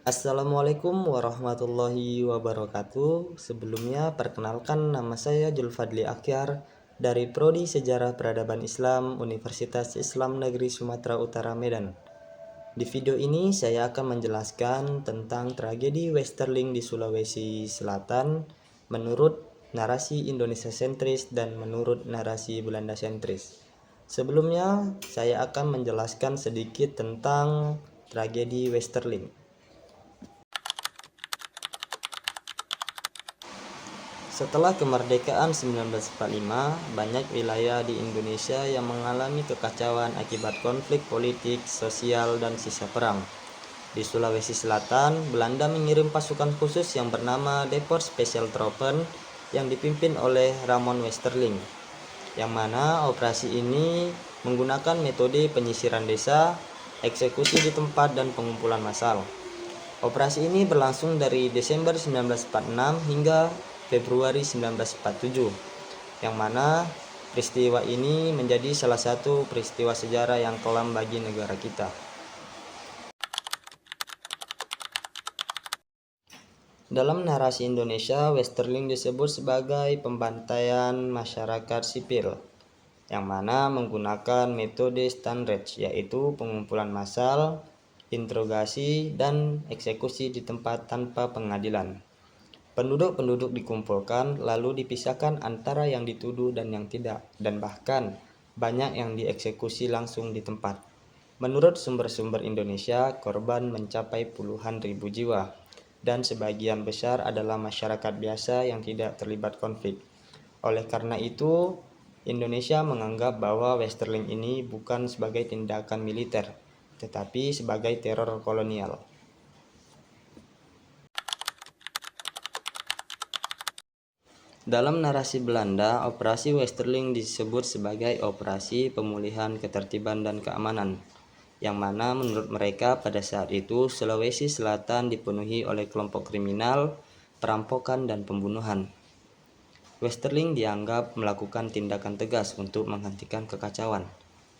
Assalamualaikum warahmatullahi wabarakatuh. Sebelumnya perkenalkan, nama saya Julfadli Akyar dari Prodi Sejarah Peradaban Islam Universitas Islam Negeri Sumatera Utara Medan. Di video ini saya akan menjelaskan tentang tragedi Westerling di Sulawesi Selatan menurut narasi Indonesia sentris dan menurut narasi Belanda sentris. Sebelumnya saya akan menjelaskan sedikit tentang tragedi Westerling. Setelah kemerdekaan 1945, banyak wilayah di Indonesia yang mengalami kekacauan akibat konflik politik, sosial, dan sisa perang. Di Sulawesi Selatan, Belanda mengirim pasukan khusus yang bernama Depot Special Troepen yang dipimpin oleh Ramon Westerling, yang mana operasi ini menggunakan metode penyisiran desa, eksekusi di tempat, dan pengumpulan massal. Operasi ini berlangsung dari Desember 1946 hingga Februari 1947, yang mana peristiwa ini menjadi salah satu peristiwa sejarah yang kelam bagi negara kita. Dalam narasi Indonesia, Westerling disebut sebagai pembantaian masyarakat sipil, yang mana menggunakan metode Standardge, yaitu pengumpulan massal, interogasi, dan eksekusi di tempat tanpa pengadilan. Penduduk-penduduk dikumpulkan lalu dipisahkan antara yang dituduh dan yang tidak, dan bahkan banyak yang dieksekusi langsung di tempat. Menurut sumber-sumber Indonesia, korban mencapai puluhan ribu jiwa, dan sebagian besar adalah masyarakat biasa yang tidak terlibat konflik. Oleh karena itu, Indonesia menganggap bahwa Westerling ini bukan sebagai tindakan militer, tetapi sebagai teror kolonial. Dalam narasi Belanda, operasi Westerling disebut sebagai operasi pemulihan ketertiban dan keamanan, yang mana menurut mereka pada saat itu Sulawesi Selatan dipenuhi oleh kelompok kriminal, perampokan, dan pembunuhan. Westerling dianggap melakukan tindakan tegas untuk menghentikan kekacauan.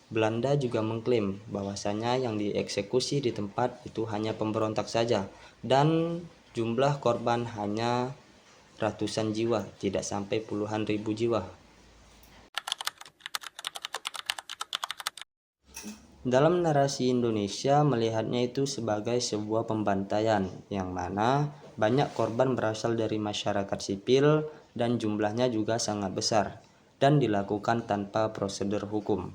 Belanda juga mengklaim bahwasanya yang dieksekusi di tempat itu hanya pemberontak saja, dan jumlah korban hanya ratusan jiwa, tidak sampai puluhan ribu jiwa. Dalam narasi Indonesia melihatnya itu sebagai sebuah pembantaian, yang mana banyak korban berasal dari masyarakat sipil dan jumlahnya juga sangat besar, dan dilakukan tanpa prosedur hukum.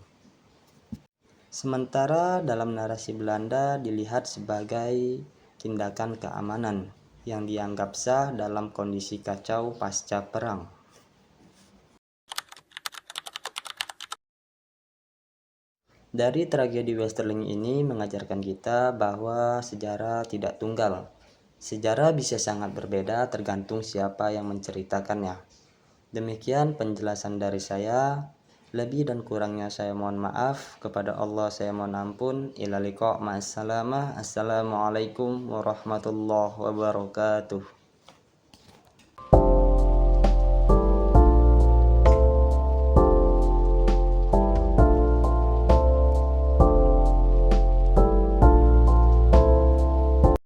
Sementara dalam narasi Belanda dilihat sebagai tindakan keamanan yang dianggap sah dalam kondisi kacau pasca perang. Dari tragedi Westerling ini mengajarkan kita bahwa sejarah tidak tunggal. Sejarah bisa sangat berbeda tergantung siapa yang menceritakannya. Demikian penjelasan dari saya. Lebih dan kurangnya saya mohon maaf. Kepada Allah saya mohon ampun. Ila liqa' ma'assalamah. Assalamualaikum warahmatullahi wabarakatuh.